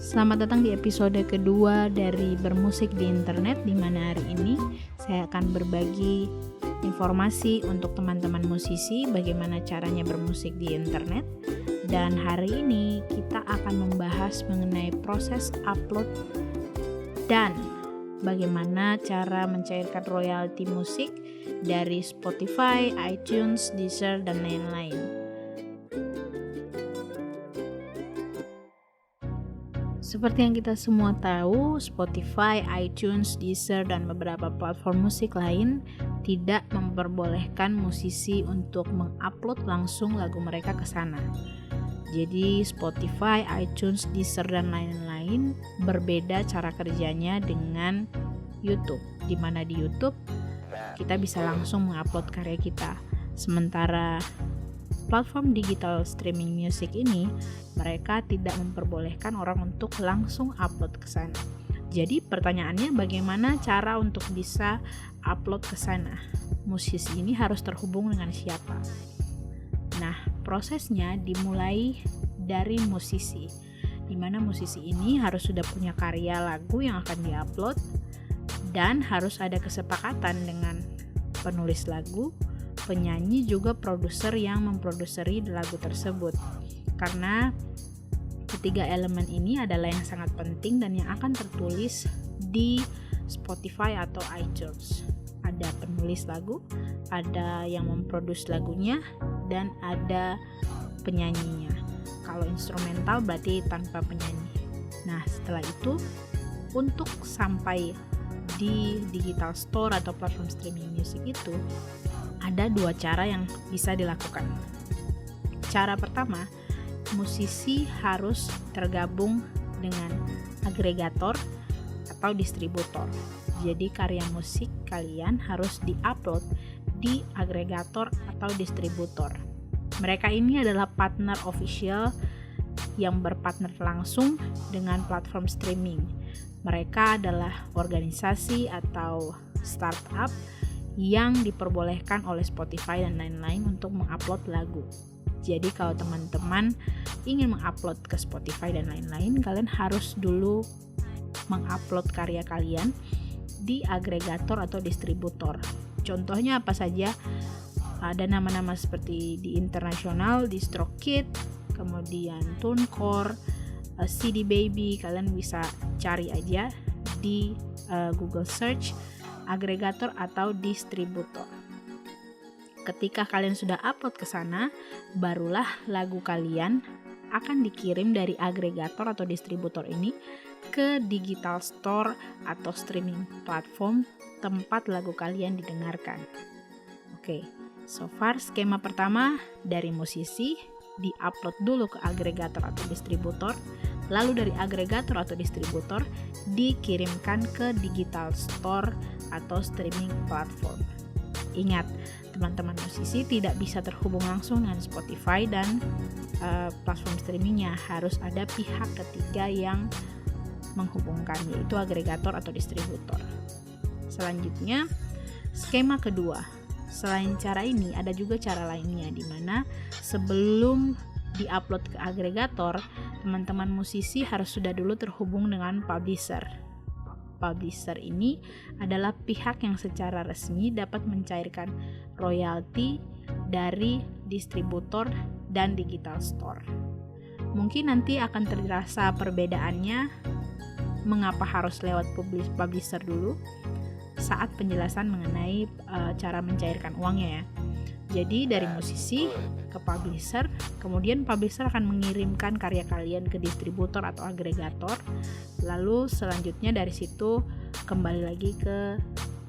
Selamat datang di episode kedua dari Bermusik di Internet, di mana hari ini saya akan berbagi informasi untuk teman-teman musisi bagaimana caranya bermusik di internet. Dan hari ini kita akan membahas mengenai proses upload dan bagaimana cara mencairkan royalti musik dari Spotify, iTunes, Deezer, dan lain-lain. Seperti yang kita semua tahu, Spotify, iTunes, Deezer, dan beberapa platform musik lain tidak memperbolehkan musisi untuk mengupload langsung lagu mereka ke sana. Jadi Spotify, iTunes, Deezer, dan lain-lain berbeda cara kerjanya dengan YouTube, di mana di YouTube kita bisa langsung mengupload karya kita. Sementara platform digital streaming music ini, mereka tidak memperbolehkan orang untuk langsung upload ke sana. Jadi pertanyaannya, bagaimana cara untuk bisa upload ke sana? Musisi ini harus terhubung dengan siapa? Nah, prosesnya dimulai dari musisi, di mana musisi ini harus sudah punya karya lagu yang akan diupload dan harus ada kesepakatan dengan penulis lagu, penyanyi, juga produser yang memproduseri lagu tersebut. Karena ketiga elemen ini adalah yang sangat penting dan yang akan tertulis di Spotify atau iTunes. Ada penulis lagu, ada yang memproduksi lagunya, dan ada penyanyinya. Kalau instrumental berarti tanpa penyanyi. Nah, setelah itu untuk sampai di digital store atau platform streaming music itu ada dua cara yang bisa dilakukan. Cara pertama, musisi harus tergabung dengan agregator atau distributor. Jadi karya musik kalian harus diupload di agregator atau distributor. Mereka ini adalah partner official yang berpartner langsung dengan platform streaming. Mereka adalah organisasi atau startup yang diperbolehkan oleh Spotify dan lain-lain untuk mengupload lagu. Jadi kalau teman-teman ingin mengupload ke Spotify dan lain-lain, kalian harus dulu mengupload karya kalian di agregator atau distributor. Contohnya apa saja? Ada nama-nama seperti di internasional, DistroKid, kemudian TuneCore, CD Baby. Kalian bisa cari aja di Google Search agregator atau distributor. Ketika kalian sudah upload ke sana, barulah lagu kalian akan dikirim dari agregator atau distributor ini ke digital store atau streaming platform tempat lagu kalian didengarkan. Oke, so far skema pertama dari musisi di-upload dulu ke agregator atau distributor, lalu dari agregator atau distributor dikirimkan ke digital store atau streaming platform. Ingat, teman-teman musisi tidak bisa terhubung langsung dengan Spotify dan platform streamingnya. Harus ada pihak ketiga yang menghubungkan, yaitu agregator atau distributor. Selanjutnya, skema kedua. Selain cara ini, ada juga cara lainnya, di mana sebelum diupload ke agregator, teman-teman musisi harus sudah dulu terhubung dengan publisher. Publisher ini adalah pihak yang secara resmi dapat mencairkan royalti dari distributor dan digital store. Mungkin nanti akan terasa perbedaannya mengapa harus lewat publisher dulu saat penjelasan mengenai cara mencairkan uangnya ya. Jadi dari musisi ke publisher, kemudian publisher akan mengirimkan karya kalian ke distributor atau agregator, lalu selanjutnya dari situ kembali lagi ke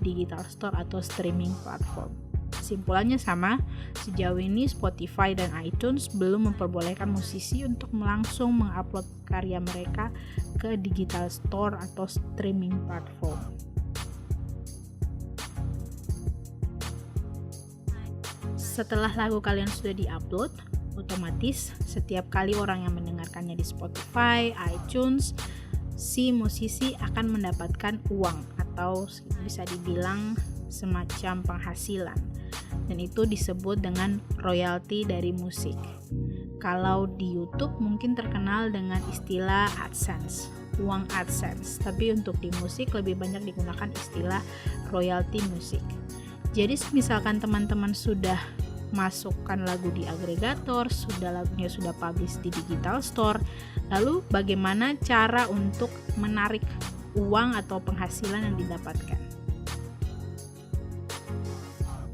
digital store atau streaming platform. Kesimpulannya sama, sejauh ini Spotify dan iTunes belum memperbolehkan musisi untuk langsung mengupload karya mereka ke digital store atau streaming platform. Setelah lagu kalian sudah diupload, otomatis setiap kali orang yang mendengarkannya di Spotify, iTunes, si musisi akan mendapatkan uang atau bisa dibilang semacam penghasilan. Dan itu disebut dengan royalti dari musik. Kalau di YouTube mungkin terkenal dengan istilah AdSense, uang AdSense, tapi untuk di musik lebih banyak digunakan istilah royalty music. Jadi misalkan teman-teman sudah masukkan lagu di agregator, lagunya sudah publish di digital store, lalu bagaimana cara untuk menarik uang atau penghasilan yang didapatkan?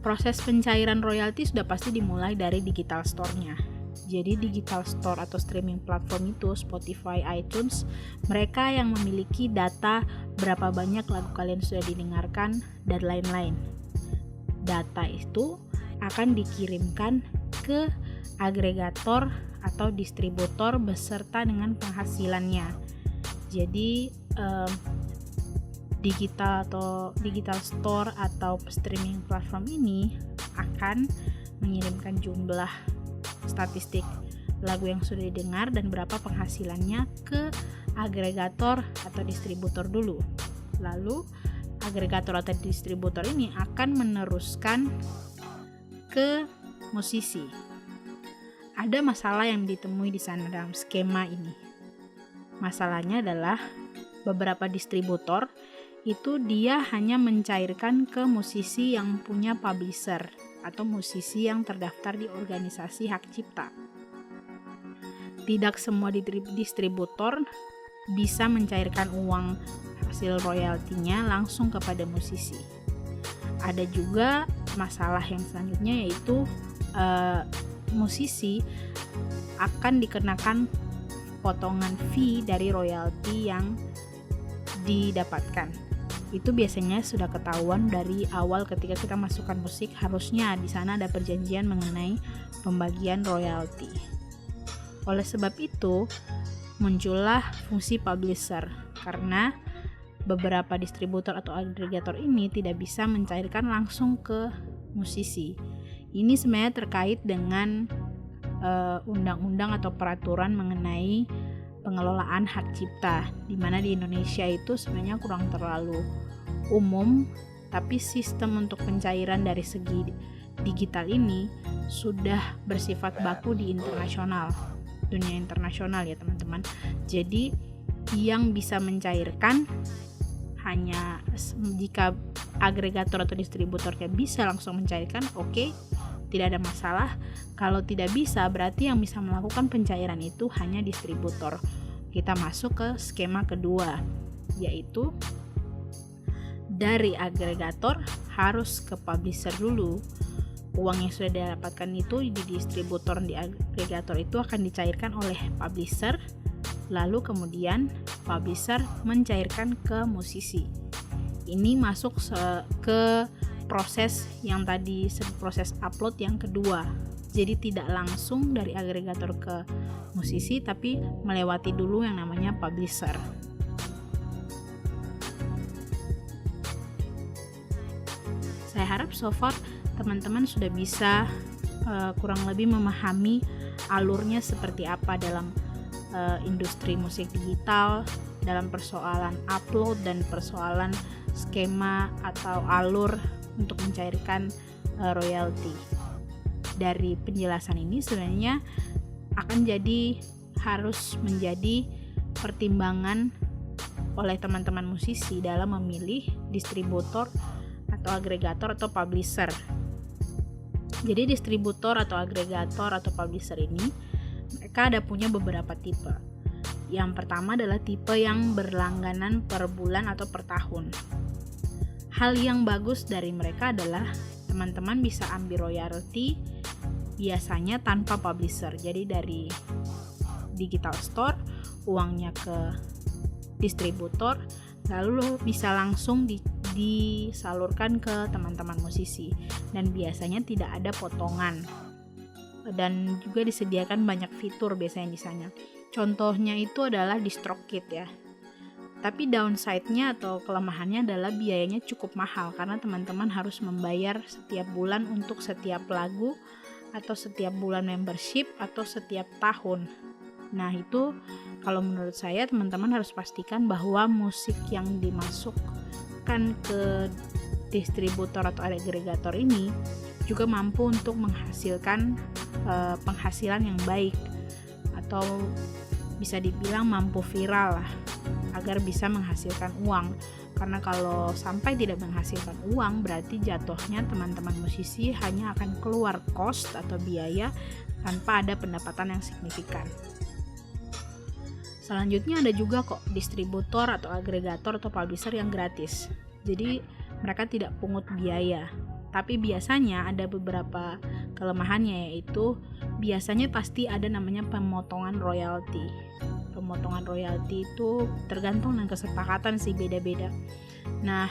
Proses pencairan royalti sudah pasti dimulai dari digital store-nya. Jadi digital store atau streaming platform itu Spotify, iTunes, mereka yang memiliki data berapa banyak lagu kalian sudah didengarkan dan lain-lain. Data itu akan dikirimkan ke agregator atau distributor beserta dengan penghasilannya. Jadi digital store atau streaming platform ini akan mengirimkan jumlah statistik lagu yang sudah didengar dan berapa penghasilannya ke agregator atau distributor dulu. Lalu agregator atau distributor ini akan meneruskan ke musisi. Ada masalah yang ditemui di sana dalam skema ini. Masalahnya adalah beberapa distributor itu dia hanya mencairkan ke musisi yang punya publisher atau musisi yang terdaftar di organisasi hak cipta. Tidak semua distributor bisa mencairkan uang hasil royaltinya langsung kepada musisi. Ada juga masalah yang selanjutnya yaitu musisi akan dikenakan potongan fee dari royalti yang didapatkan. Itu biasanya sudah ketahuan dari awal ketika kita masukkan musik, harusnya di sana ada perjanjian mengenai pembagian royalti. Oleh sebab itu, muncullah fungsi publisher karena beberapa distributor atau agregator ini tidak bisa mencairkan langsung ke musisi. Ini sebenarnya terkait dengan undang-undang atau peraturan mengenai pengelolaan hak cipta, di mana di Indonesia itu sebenarnya kurang terlalu umum, tapi sistem untuk pencairan dari segi digital ini sudah bersifat baku di dunia internasional ya teman-teman. Jadi yang bisa mencairkan hanya jika agregator atau distributornya bisa langsung mencairkan, oke, tidak ada masalah. Kalau tidak bisa, berarti yang bisa melakukan pencairan itu hanya distributor. Kita masuk ke skema kedua, yaitu dari agregator harus ke publisher dulu. Uang yang sudah didapatkan itu di distributor di agregator itu akan dicairkan oleh publisher, lalu kemudian publisher mencairkan ke musisi. Ini masuk ke proses yang tadi, proses upload yang kedua. Jadi tidak langsung dari agregator ke musisi, tapi melewati dulu yang namanya publisher. Saya harap so far teman-teman sudah bisa kurang lebih memahami alurnya seperti apa dalam industri musik digital, dalam persoalan upload dan persoalan skema atau alur untuk mencairkan royalti. Dari penjelasan ini sebenarnya harus menjadi pertimbangan oleh teman-teman musisi dalam memilih distributor atau agregator atau publisher. Jadi distributor atau agregator atau publisher ini mereka punya beberapa tipe. Yang pertama adalah tipe yang berlangganan per bulan atau per tahun. Hal yang bagus dari mereka adalah teman-teman bisa ambil royalti biasanya tanpa publisher. Jadi dari digital store uangnya ke distributor, lalu bisa langsung disalurkan ke teman-teman musisi dan biasanya tidak ada potongan, dan juga disediakan banyak fitur biasanya di sana. Contohnya itu adalah DistroKid ya. Tapi downside-nya atau kelemahannya adalah biayanya cukup mahal karena teman-teman harus membayar setiap bulan untuk setiap lagu atau setiap bulan membership atau setiap tahun. Nah itu kalau menurut saya teman-teman harus pastikan bahwa musik yang dimasukkan ke distributor atau agregator ini juga mampu untuk menghasilkan penghasilan yang baik atau bisa dibilang mampu viral lah, agar bisa menghasilkan uang. Karena kalau sampai tidak menghasilkan uang, berarti jatuhnya teman-teman musisi hanya akan keluar cost atau biaya tanpa ada pendapatan yang signifikan. Selanjutnya ada juga kok distributor atau agregator atau publisher yang gratis. Jadi mereka tidak pungut biaya. Tapi biasanya ada beberapa kelemahannya, yaitu biasanya pasti ada namanya pemotongan royalti. Pemotongan royalti itu tergantung dengan kesepakatan sih, beda-beda. Nah,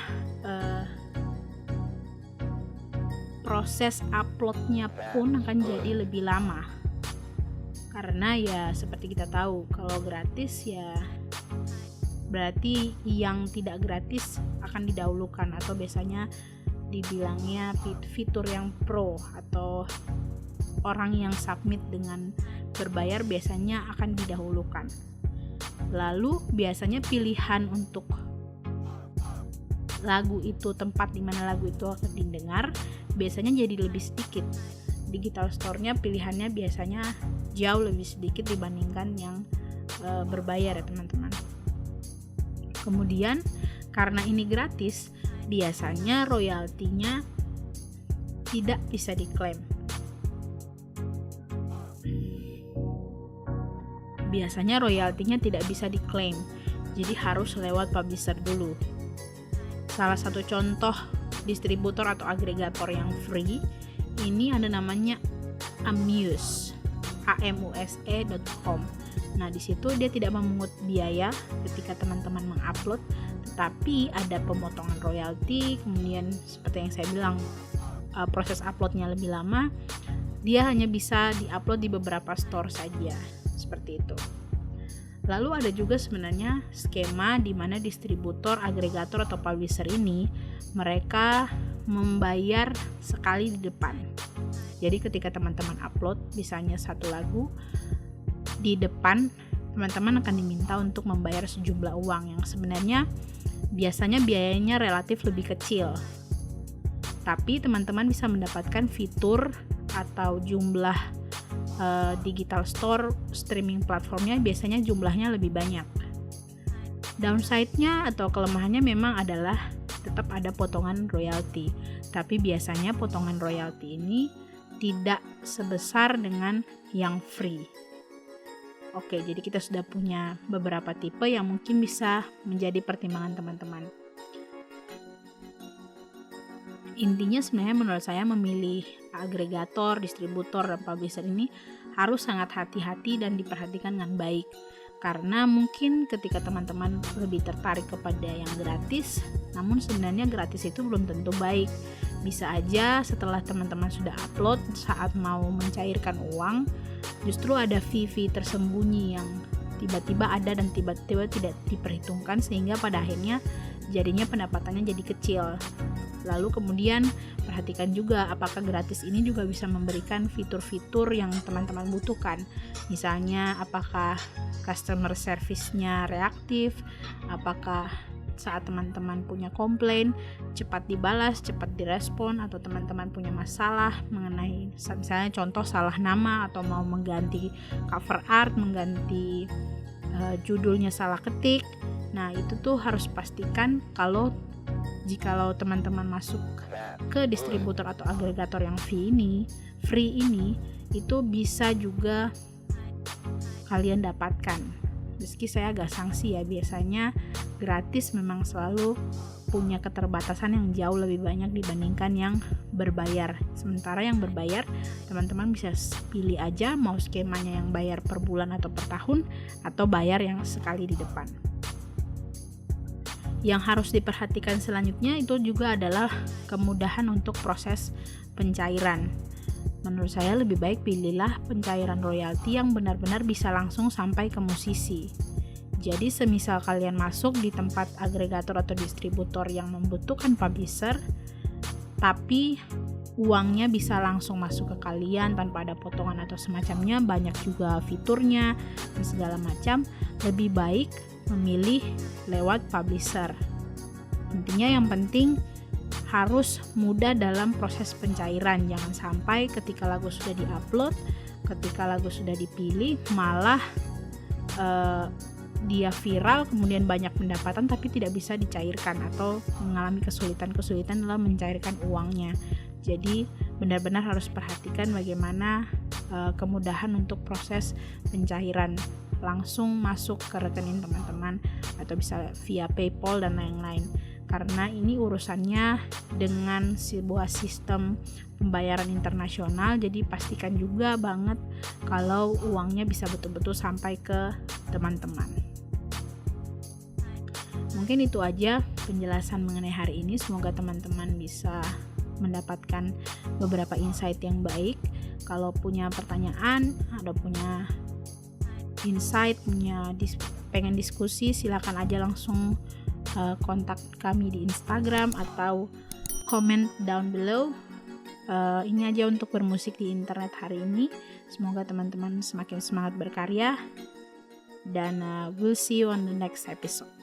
proses uploadnya pun akan jadi lebih lama. Karena ya seperti kita tahu, kalau gratis ya berarti yang tidak gratis akan didahulukan, atau biasanya dibilangnya fitur yang pro atau orang yang submit dengan berbayar biasanya akan didahulukan. Lalu biasanya pilihan untuk lagu itu, tempat dimana lagu itu akan didengar, biasanya jadi lebih sedikit. Digital store-nya pilihannya biasanya jauh lebih sedikit dibandingkan yang berbayar ya teman-teman. Kemudian karena ini gratis, biasanya royaltinya tidak bisa diklaim. Biasanya royaltinya tidak bisa diklaim, jadi harus lewat publisher dulu. Salah satu contoh distributor atau agregator yang free ini ada namanya Amuse, amuse.com. Nah, di situ dia tidak memungut biaya ketika teman-teman mengupload, tetapi ada pemotongan royalti. Kemudian seperti yang saya bilang, proses uploadnya lebih lama. Dia hanya bisa diupload di beberapa store saja, seperti itu. Lalu ada juga sebenarnya skema di mana distributor, agregator atau publisher ini mereka membayar sekali di depan. Jadi ketika teman-teman upload misalnya satu lagu, di depan teman-teman akan diminta untuk membayar sejumlah uang yang sebenarnya biasanya biayanya relatif lebih kecil. Tapi teman-teman bisa mendapatkan fitur atau jumlah digital store streaming platformnya biasanya jumlahnya lebih banyak. Downside-nya atau kelemahannya memang adalah tetap ada potongan royalti, tapi biasanya potongan royalti ini tidak sebesar dengan yang free. Oke, jadi kita sudah punya beberapa tipe yang mungkin bisa menjadi pertimbangan teman-teman. Intinya sebenarnya menurut saya memilih agregator, distributor, dan publisher ini harus sangat hati-hati dan diperhatikan dengan baik. Karena mungkin ketika teman-teman lebih tertarik kepada yang gratis, namun sebenarnya gratis itu belum tentu baik. Bisa aja setelah teman-teman sudah upload, saat mau mencairkan uang, justru ada fee tersembunyi yang tiba-tiba ada dan tiba-tiba tidak diperhitungkan, sehingga pada akhirnya jadinya pendapatannya jadi kecil. Lalu kemudian perhatikan juga apakah gratis ini juga bisa memberikan fitur-fitur yang teman-teman butuhkan. Misalnya apakah customer service-nya reaktif, apakah saat teman-teman punya komplain cepat dibalas, cepat direspon, atau teman-teman punya masalah mengenai misalnya contoh salah nama atau mau mengganti cover art, mengganti judulnya salah ketik. Nah, itu tuh harus pastikan jikalau teman-teman masuk ke distributor atau agregator yang free ini itu bisa juga kalian dapatkan. Meski saya agak sanksi ya, biasanya gratis memang selalu punya keterbatasan yang jauh lebih banyak dibandingkan yang berbayar. Sementara yang berbayar, teman-teman bisa pilih aja mau skemanya yang bayar per bulan atau per tahun, atau bayar yang sekali di depan. Yang harus diperhatikan selanjutnya itu juga adalah kemudahan untuk proses pencairan. Menurut saya lebih baik pilihlah pencairan royalti yang benar-benar bisa langsung sampai ke musisi. Jadi semisal kalian masuk di tempat agregator atau distributor yang membutuhkan publisher, tapi uangnya bisa langsung masuk ke kalian tanpa ada potongan atau semacamnya, banyak juga fiturnya dan segala macam, lebih baik memilih lewat publisher. Intinya yang penting harus mudah dalam proses pencairan. Jangan sampai ketika lagu sudah diupload ketika lagu sudah dipilih malah dia viral, kemudian banyak pendapatan tapi tidak bisa dicairkan atau mengalami kesulitan dalam mencairkan uangnya. Jadi benar-benar harus perhatikan bagaimana kemudahan untuk proses pencairan, langsung masuk ke rekening teman-teman atau bisa via PayPal dan lain-lain, karena ini urusannya dengan sebuah sistem pembayaran internasional. Jadi pastikan juga banget kalau uangnya bisa betul-betul sampai ke teman-teman. Mungkin itu aja penjelasan mengenai hari ini. Semoga teman-teman bisa mendapatkan beberapa insight yang baik. Kalau punya pertanyaan, ada punya insight, pengen diskusi, silakan aja langsung kontak kami di Instagram atau comment down below. Ini aja untuk bermusik di internet hari ini. Semoga teman-teman semakin semangat berkarya, dan we'll see you on the next episode.